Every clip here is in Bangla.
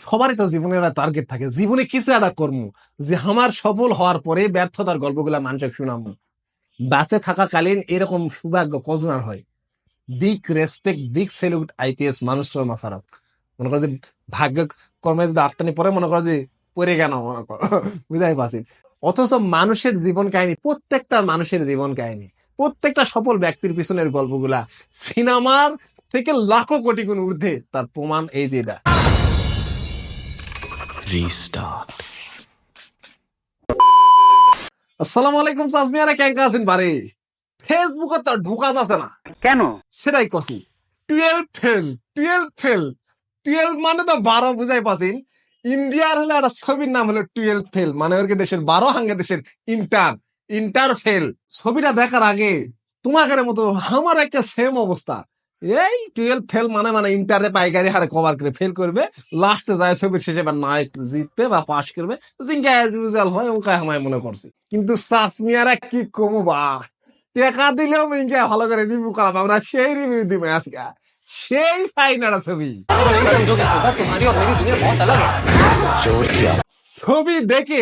সবারই তো জীবনে একটা টার্গেট থাকে, জীবনে কিছু একটা কর্ম যে আমার সফল হওয়ার পরে ব্যর্থতার গল্পগুলা মানুষকে শুনামু। বাসে থাকাকালীন এরকম সৌভাগ্য কজন আর হয়? Big respect, big salute IPS মানুষ শর্মা ছাড়া। মনে করো যে ভাগ্য কর্মে যদি আটটানি পরে মনে করো যে পড়ে গেল, মনে করো বুঝাই পাচ্ছি। অথচ মানুষের জীবন কাহিনী, প্রত্যেকটা মানুষের জীবন কাহিনী, প্রত্যেকটা সফল ব্যক্তির পিছনের গল্পগুলা সিনেমার থেকে লাখো কোটি গুণ ঊর্ধ্বে, তার প্রমাণ এই যে এটা। আসসালামু আলাইকুম চাচমিয়ারা, কেন আছেন বারে? ফেসবুকে তো ঢোকা যাচ্ছে না কেন? সেটাই কছি। 12 ফেল, 12 ফেল, 12 মানে তো 12 বুঝাই পাচ্ছেন। ইন্ডিয়ার হলে একটা ছবির নাম হলো 12 ফেল, মানে ওর দেশের 12 হাঙ্গে দেশের ইন্টার, ইন্টার ফেল। ছবিটা দেখার আগে তোমাদের মতো আমার একটা সেম অবস্থা। এই 12 ফেল মানে মানে ইন্টারে পাইকারি হারে কভার করে ফেল করবে, লাস্টে যায় ছবির শেষে বা নায়ক জিতবে বা পাশ করবে, জিঙ্কা অ্যাজ ইউজুয়াল হয় ওখানে আমায় মনে করছি। কিন্তু চাচমিয়ারা কি কমু বা টেকা দিলেও মিঙ্কে ভালো করে রিভিউ করাবো, আমরা সেই রিভিউ দিব আজকে। সেই ফাইনাল ছবি, ছবি দেখে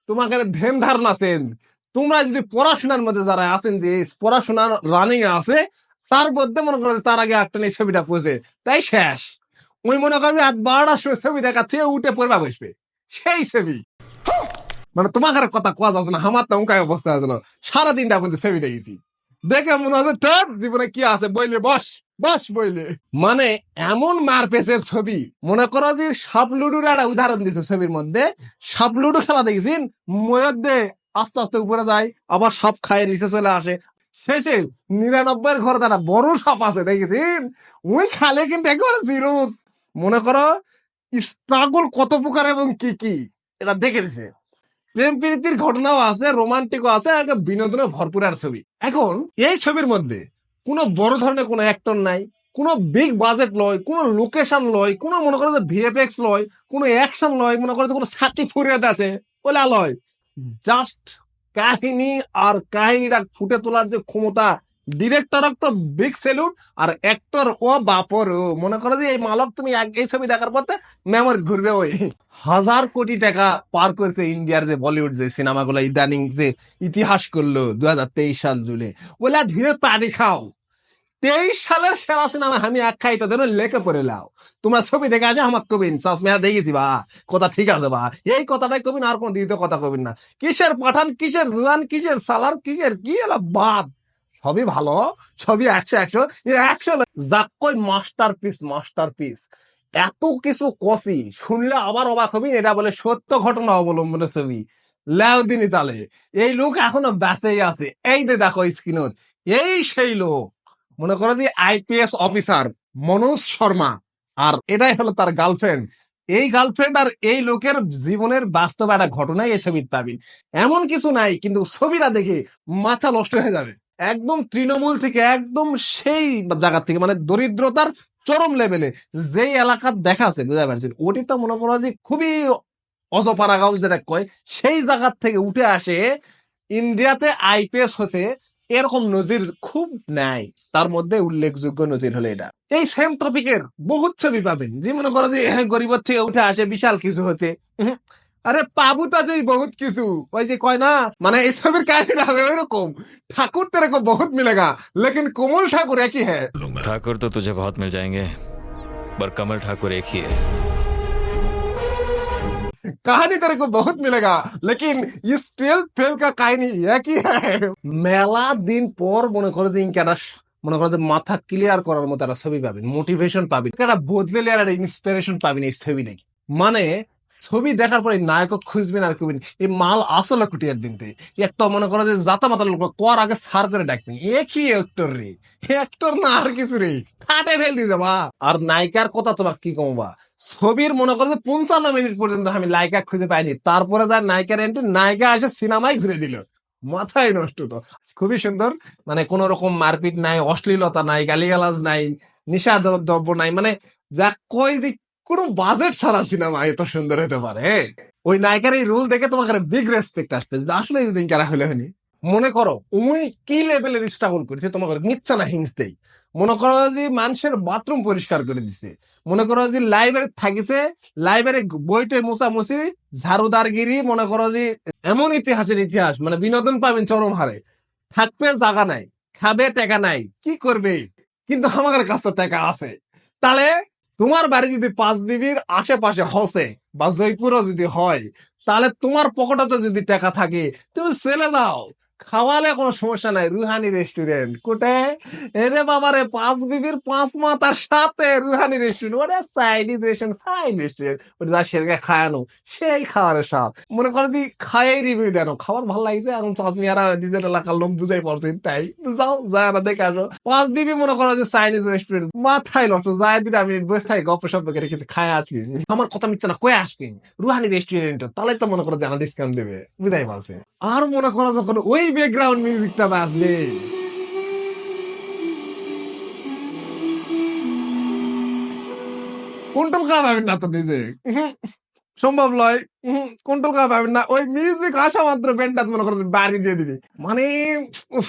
তোমাকে ধ্যান ধারণা চেঞ্জ। তোমরা যদি পড়াশোনার মধ্যে যারা আছেন, যে পড়াশোনার রানিং এ আছে, তার মধ্যে মনে করো তার আগে একটা নিয়ে ছবিটা পড়ছে, তাই শেষ। ওই মনে করো যে 12টার সময় ছবি দেখাচ্ছে, উঠে পড়বা বসবে সেই ছবি। মানে তোমাকে কথা কোয়া যাচ্ছে না, আমার তো উনকাই অবস্থা আছে। সারাদিনটা পর্যন্ত ছবি দেখেছি, দেখে মনে হচ্ছে তোর জীবনে কি আছে বইলে বস বস বইলে। মানে এমন মারপেসের ছবি, মনে করো যে সাপ লুডুর একটা উদাহরণ দিচ্ছে ছবির মধ্যে। সাপ লুডু খেলা দেখেছেন, মধ্যে আস্তে আস্তে উপরে যায়, আবার সাপ খায় নিচে চলে আসে, শেষে 99 ঘরে একটা বড় সাপ আছে দেখেছেন, ওই খালে কিন্তু একবার জিরো। মনে করো স্ট্রাগল কত প্রকার এবং কি কি এটা দেখে দিছে। প্রেম প্রীতির ঘটনাও আছে, রোমান্টিকও আছে, একটা বিনোদনের ভরপুর আর ছবি। এখন এই ছবির মধ্যে কোনো বড় ধরনের কোনো অ্যাক্টর নাই, কোনো বিগ বাজেট লয়, কোনো লোকেশন লয়, কোনো মনে করো যে ভিএফএক্স লয়, কোনো অ্যাকশন লয়, মনে করো যে কোনো সাথী ফুরিয়াতে আছে ওলা লয়। জাস্ট কাহিনী, আর কাহিনীটা ফুটে তোলার যে ক্ষমতা, ডিরেক্টর তো বিগ সেলুট, আর অ্যাক্টর ও বাপর মনে করো যে এই মালক তুমি এই ছবি দেখার পথে মেমোরি ঘুরবে। ওই 1000 কোটি টাকা পার করেছে ইন্ডিয়ার যে বলিউড যে সিনেমাগুলো ইদানিং যে ইতিহাস করলো 2023 সাল জুড়ে, ওলা ধীরে পানি খাও। 23 সালের সেরা সিনেমা আমি এক খাই তো যেন লেখে পড়ে লাও। তোমরা ছবি দেখে আসে আমার কবিন চাষমিয়া দেখেছি বা কথা ঠিক আছে বা এই কথাটাই কবিন, আর কোন দ্বিতীয় কথা কবিন না। কিসের পাঠান, কিসের জুয়ান, কিসের সালার, কিসের কি এলা বাদ, সবই ভালো, সবই 100 যাক কই মাস্টার পিস, মাস্টার পিস। এত কিছু কষি শুনলে আবার অবাক হবি, এটা বলে সত্য ঘটনা অবলম্বনে ছবি। লেউদিনী তালে এই লোক এখনো বেঁচেই আছে, এই যে দেখো স্ক্রিনত, এই সেই লোক। মনে করো যে আইপিএস অফিসার মনোজ শর্মা, আর এটাই হলো তার গার্লফ্রেন্ড। এই গার্লফ্রেন্ড আর এই লোকের জীবনের বাস্তব একটা ঘটনাই এই ছবিতে পাবেন। এমন কিছু নাই, কিন্তু ছবিটা দেখে মাথা নষ্ট হয়ে যাবে। একদম তৃণমূল থেকে, একদম সেই জায়গা থেকে, মানে দরিদ্রতার চরম লেভেলে যেই এলাকা দেখা আছে, বুঝতে পারছেন, ওটি তো মনে করো যে খুবই অজপাড়া গাঁও যেটা কয়, সেই জায়গার থেকে উঠে আসে ইন্ডিয়াতে আইপিএস হচ্ছে। এরকম নজির খুব নাই, তার মধ্যে উল্লেখযোগ্য নজির হলো এটা। এই সেম টপিকের বহুত ছবি পাবেন, যে মনে করো যে গরিবের থেকে উঠে আসে বিশাল কিছু হতে। আরে পাবু তাদের বহুত কিছু, ওই যে কয় না, মানে এই ছবির কাহিনীটা হবে ওইরকম। ঠাকুর तेरे को बहुत मिलेगा लेकिन कोमल ठाकुर एक ही है। ठाकुर तो तुझे बहुत मिल जाएंगे, पर कमल ठाकुर एक ही है। कहानी तेरे को बहुत मिलेगा लेकिन इस 12 फेल का कहानी एक ही है। মেলা দিন পর মনে করো যে ইনকাটা মনে করো যে মাথা ক্লিয়ার করার মতো একটা ছবি পাবেন, মোটিভেশন পাবেন, একটা বদলে নেওয়ার একটা ইন্সপিরেশন পাবেন এই ছবি দেখে। মানে ছবি দেখার পরে নায়ক খুঁজবেন আর কবেন এই মাল আসলে কুটিয়ার দিনতে। একটা মনে করো যে জাতা মাতা লোক কর আগে সার করে ডাকবেন, একই অ্যাক্টর রে, অ্যাক্টর না আর কিছু রে, ফাটে ফেল দিয়ে যাবা। আর নায়িকার কথা তোমাকে কি কমবা, ছবির মনে করো যে 55 মিনিট পর্যন্ত আমি নায়িকা খুঁজে পাইনি, তারপরে যার নায়িকার এন্ট্রি, নায়িকা এসে সিনেমায় ঘুরে দিল। মাথায় নষ্ট তো। খুবই সুন্দর, মানে কোন রকম মারপিট নাই, অশ্লীলতা নাই, গালিগালাজ নাই, নিশা দ্রব্য নাই, মানে যা কই যে কোনো বাজেট ছাড়া সিনেমা এত সুন্দর হতে পারে। ওই নায়িকার এই রোল দেখে তোমাকে বিগ রেসপেক্ট আসবে, আসলে যদি কারা হলে হয়নি। মনে করো উনি কি লেভেলের স্ট্রাগল করেছে, তোমাকে নিচ্ছে না হিংস দেই। মনে করো যে মানুষের বাথরুম পরিষ্কার করে দিছে, মনে করো যে লাইব্রেরি থাকিছে, লাইব্রেরি বইটে মোছামুছি, ঝাড়ুদারগিরি, মনে করো যে এমন ইতিহাসের ইতিহাস, মানে বিনোদন পাবেন চরম হারে। থাকবে জায়গা নাই, খাবে টাকা নাই, কি করবে? কিন্তু আমার কাছে তো টাকা আছে। তাহলে তোমার বাড়ি যদি 5 বিবির আশেপাশে হসে বা জয়পুরও যদি হয়, তাহলে তোমার পকেটে যদি টাকা থাকে, তুমি ছেলে দাও, খাওয়ালে কোনো সমস্যা নাই। রুহানি রেস্টুরেন্ট কোথায়? এরে বাবারে, 5 বিবির 5 মাতার সাথে রুহানি রেস্টুরেন্ট, ওরে চাইনিজ রেস্টুরেন্ট, ফাইন রেস্টুরেন্ট, ওটা যা সেরকে খায়ানো, সেই খাওয়ারের স্বাদ। মনে করো যে খাইয়ে রিভিউ দেন, খাবার ভালো লাগছে, এখন চাষমিয়ারা নিজের এলাকার লোক বুঝাই পারছেন, তাই যাও যায় না দেখে আসো। 5 বিবি মনে করো যে চাইনিজ রেস্টুরেন্ট, মাথায় নষ্ট, যায় 2 মিনিট বসে থাকি, গপ্প সপ্প করে কিছু খায় আসবি। আমার কথা মিথ্যা না, কয়ে আসবি রুহানি রেস্টুরেন্ট, তাহলে তো মনে করো জানা ডিসকাউন্ট দেবে, বুঝাই পারছে। আর মনে করো যখন ওই ব্যাকগ্রাউন্ড মিউজিকটা বাজবে, কন্ট্রোল করা পাবেন না তো নিজে, সম্ভব নয়। কন্ট্রোল করা পাবেন না, ওই মিউজিক আসা মাত্র ব্যান্ডটা মনে করো বাড়ি দিয়ে দিবি, মানে উফ,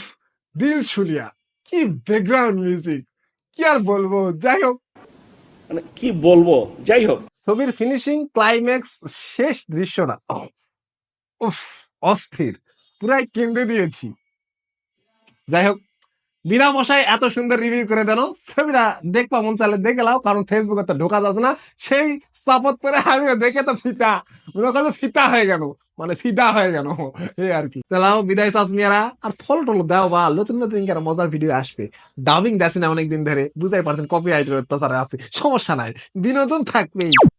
দিল ছুলিয়া, কি ব্যাকগ্রাউন্ড মিউজিক, কি আর বলবো। যাই হোক, মানে কি বলবো, যাই হোক। ছবির ফিনিশিং, ক্লাইম্যাক্স, শেষ দৃশ্যটা উফ, অস্থির, পুরাই কেন্দ্রে দিয়েছি। যাই হোক, বিনা মশাই এত সুন্দর রিভিউ করে দেন, ছবিটা দেখবা মন চাইলে দেখে লাও, কারণ ফেসবুকে তো ঢোকা যাচ্ছে না। সেই সাপোর্ট করে আমিও দেখে তো ফিতা, মনে করো ফিতা হয়ে গেল, মানে ফিদা হয়ে গেল, এই আর কি। তাহলে বিদায় চাচমিয়ারা, আর ফল টল দাও বা নতুন নতুন কেন মজার ভিডিও আসবে। ডাবিং দেখছি না অনেকদিন ধরে, বুঝাই পারছেন কপিরাইটের অত্যাচারে আছে, সমস্যা নাই, বিনোদন থাকবেই।